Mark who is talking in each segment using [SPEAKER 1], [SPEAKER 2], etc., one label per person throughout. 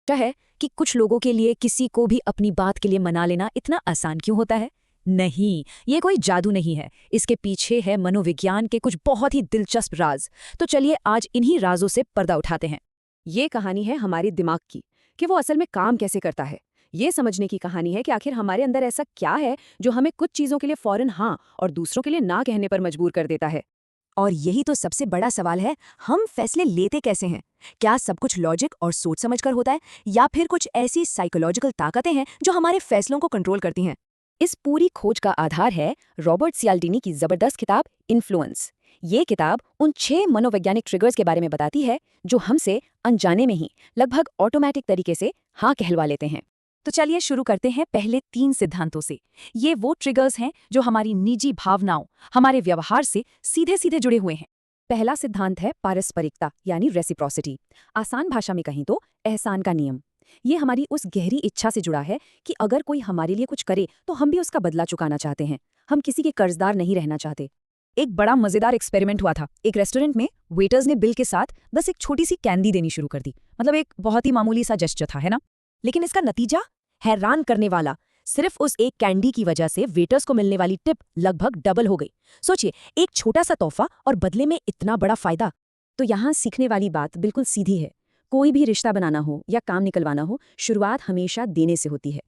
[SPEAKER 1] है कि कुछ लोगों के लिए किसी को भी अपनी बात के लिए मना लेना इतना आसान क्यों होता है? नहीं, ये कोई जादू नहीं है। इसके पीछे है मनोविज्ञान के कुछ बहुत ही दिलचस्प राज। तो चलिए आज इन्हीं राजों से पर्दा उठाते हैं।
[SPEAKER 2] ये कहानी है हमारे दिमाग की कि वो असल में काम कैसे करता है। ये समझने की कहानी है कि आखिर हमारे अंदर ऐसा क्या है जो हमें कुछ चीज़ों के लिए फौरन हाँ और दूसरों के लिए ना कहने पर मजबूर कर देता है।
[SPEAKER 1] और यही तो सबसे बड़ा सवाल है, हम फैसले लेते कैसे हैं? क्या सब कुछ लॉजिक और सोच समझकर होता है, या फिर कुछ ऐसी साइकोलॉजिकल ताकतें हैं जो हमारे फैसलों को कंट्रोल करती हैं? इस पूरी खोज का आधार है रॉबर्ट सियाल्डिनी की जबरदस्त किताब इन्फ्लुएंस। ये किताब उन 6 मनोवैज्ञानिक ट्रिगर्स के बारे में बताती है जो हमसे अनजाने में ही लगभग ऑटोमेटिक तरीके से हाँ कहलवा लेते हैं। तो चलिए शुरू करते हैं पहले 3 सिद्धांतों से। ये वो ट्रिगर्स हैं जो हमारी निजी भावनाओं, हमारे व्यवहार से सीधे सीधे जुड़े हुए हैं। पहला सिद्धांत है पारस्परिकता यानी रेसिप्रोसिटी। आसान भाषा में कहीं तो एहसान का नियम। ये हमारी उस गहरी इच्छा से जुड़ा है कि अगर कोई हमारे लिए कुछ करे तो हम भी उसका बदला चुकाना चाहते हैं। हम किसी के कर्जदार नहीं रहना चाहते। एक बड़ा मजेदार एक्सपेरिमेंट हुआ था। एक रेस्टोरेंट में वेटर्स ने बिल के साथ बस एक छोटी सी कैंडी देनी शुरू कर दी। मतलब एक बहुत ही मामूली सा जेस्चर था, है ना? लेकिन इसका नतीजा हैरान करने वाला। सिर्फ उस एक कैंडी की वजह से वेटर्स को मिलने वाली टिप लगभग डबल हो गई। सोचिए, एक छोटा सा तोहफा और बदले में इतना बड़ा फायदा। तो यहाँ सीखने वाली बात बिल्कुल सीधी है। कोई भी रिश्ता बनाना हो या काम निकलवाना हो, शुरुआत हमेशा देने से होती है।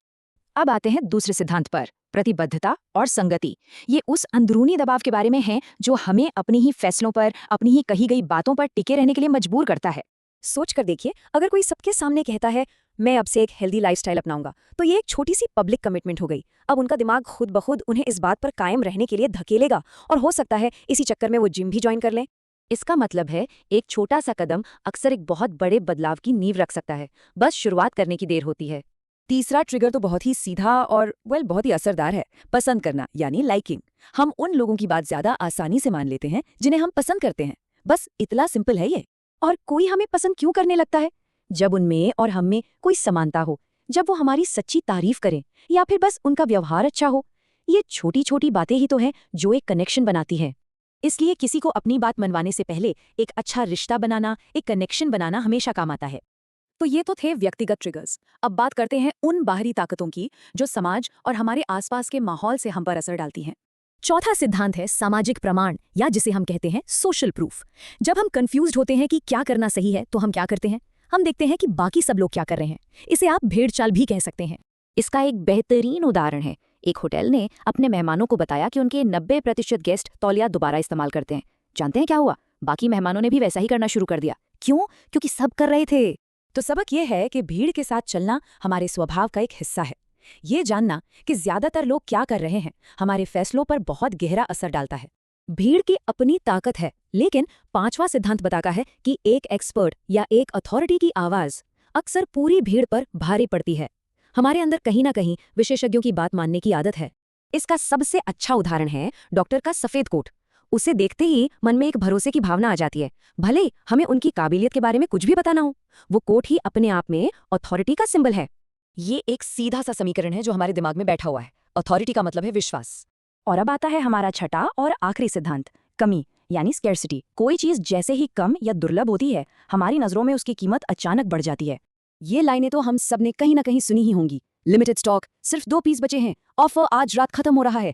[SPEAKER 1] अब आते हैं दूसरे सिद्धांत पर, प्रतिबद्धता और संगति। ये उस अंदरूनी दबाव के बारे में है जो हमें अपनी ही फैसलों पर, अपनी ही कही गई बातों पर टिके रहने के लिए मजबूर करता है। सोच कर देखिए, अगर कोई सबके सामने कहता है मैं अब से एक हेल्दी लाइफस्टाइल अपनाऊंगा, तो ये एक छोटी सी पब्लिक कमिटमेंट हो गई। अब उनका दिमाग खुद ब खुद उन्हें इस बात पर कायम रहने के लिए धकेलेगा, और हो सकता है इसी चक्कर में वो जिम भी ज्वाइन कर लें। इसका मतलब है एक छोटा सा कदम अक्सर एक बहुत बड़े बदलाव की नींव रख सकता है। बस शुरुआत करने की देर होती है। तीसरा ट्रिगर तो बहुत ही सीधा और बहुत ही असरदार है, पसंद करना यानी लाइकिंग। हम उन लोगों की बात ज्यादा आसानी से मान लेते हैं जिन्हें हम पसंद करते हैं। बस इतना सिंपल है ये। और कोई हमें पसंद क्यों करने लगता है? जब उनमें और हम में कोई समानता हो, जब वो हमारी सच्ची तारीफ करें, या फिर बस उनका व्यवहार अच्छा हो। ये छोटी छोटी बातें ही तो हैं जो एक कनेक्शन बनाती हैं। इसलिए किसी को अपनी बात मनवाने से पहले एक अच्छा रिश्ता बनाना, एक कनेक्शन बनाना हमेशा काम आता है। तो ये तो थे व्यक्तिगत ट्रिगर्स। अब बात करते हैं उन बाहरी ताकतों की जो समाज और हमारे आसपास के माहौल से हम पर असर डालती हैं। चौथा सिद्धांत है सामाजिक प्रमाण, या जिसे हम कहते हैं सोशल प्रूफ। जब हम कंफ्यूज्ड होते हैं कि क्या करना सही है, तो हम क्या करते हैं? हम देखते हैं कि बाकी सब लोग क्या कर रहे हैं। इसे आप भेड़ चाल भी कह सकते हैं। इसका एक बेहतरीन उदाहरण है, एक होटल ने अपने मेहमानों को बताया कि उनके 90% गेस्ट तौलिया दोबारा इस्तेमाल करते हैं। जानते हैं क्या हुआ? बाकी मेहमानों ने भी वैसा ही करना शुरू कर दिया। क्यों? क्योंकि सब कर रहे थे। तो सबक यह है कि भीड़ के साथ चलना हमारे स्वभाव का एक हिस्सा है। ये जानना कि ज्यादातर लोग क्या कर रहे हैं हमारे फैसलों पर बहुत गहरा असर डालता है। भीड़ की अपनी ताकत है, लेकिन पांचवा सिद्धांत बताता है कि एक एक्सपर्ट या एक अथॉरिटी की आवाज अक्सर पूरी भीड़ पर भारी पड़ती है। हमारे अंदर कहीं ना कहीं विशेषज्ञों की बात मानने की आदत है। इसका सबसे अच्छा उदाहरण है डॉक्टर का सफेद कोट। उसे देखते ही मन में एक भरोसे की भावना आ जाती है, भले हमें उनकी काबिलियत के बारे में कुछ भी पता ना हो। वो कोट ही अपने आप में अथॉरिटी का सिंबल है। ये एक सीधा सा समीकरण है जो हमारे दिमाग में बैठा हुआ है। अथॉरिटी का मतलब है विश्वास। और अब आता है हमारा छठा और आखिरी सिद्धांत, कमी यानी स्कैर्सिटी। कोई चीज जैसे ही कम या दुर्लभ होती है, हमारी नजरों में उसकी कीमत अचानक बढ़ जाती है। ये लाइनें तो हम सब ने कहीं ना कहीं सुनी ही होंगी। लिमिटेड स्टॉक, सिर्फ 2 पीस बचे हैं, ऑफर आज रात खत्म हो रहा है।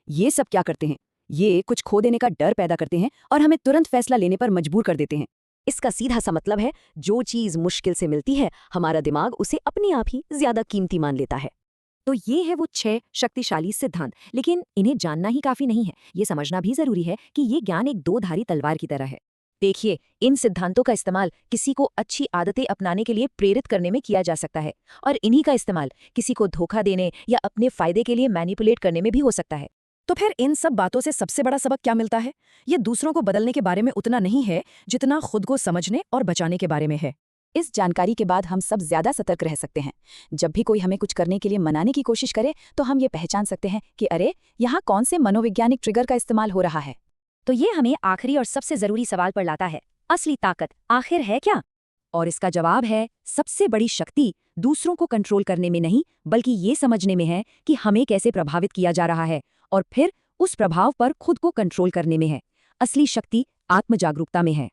[SPEAKER 1] ये सब क्या करते हैं? ये कुछ खो देने का डर पैदा करते हैं और हमें तुरंत फैसला लेने पर मजबूर कर देते हैं। इसका सीधा सा मतलब है, जो चीज मुश्किल से मिलती है, हमारा दिमाग उसे अपने आप ही ज्यादा कीमती मान लेता है। तो ये है वो 6 शक्तिशाली सिद्धांत। लेकिन इन्हें जानना ही काफी नहीं है, ये समझना भी जरूरी है कि ये ज्ञान एक 2-धारी तलवार की तरह है। देखिए, इन सिद्धांतों का इस्तेमाल किसी को अच्छी आदतें अपनाने के लिए प्रेरित करने में किया जा सकता है, और इन्हीं का इस्तेमाल किसी को धोखा देने या अपने फायदे के लिए मैनिपुलेट करने में भी हो सकता है। तो फिर इन सब बातों से सबसे बड़ा सबक क्या मिलता है? ये दूसरों को बदलने के बारे में उतना नहीं है जितना खुद को समझने और बचाने के बारे में है। इस जानकारी के बाद हम सब ज्यादा सतर्क रह सकते हैं। जब भी कोई हमें कुछ करने के लिए मनाने की कोशिश करे, तो हम ये पहचान सकते हैं कि अरे, यहाँ कौन से मनोवैज्ञानिक ट्रिगर का इस्तेमाल हो रहा है। तो ये हमें आखिरी और सबसे जरूरी सवाल पर लाता है, असली ताकत आखिर है क्या? और इसका जवाब है, सबसे बड़ी शक्ति दूसरों को कंट्रोल करने में नहीं, बल्कि ये समझने में है कि हमें कैसे प्रभावित किया जा रहा है, और फिर उस प्रभाव पर खुद को कंट्रोल करने में है। असली शक्ति आत्म जागरूकता में है।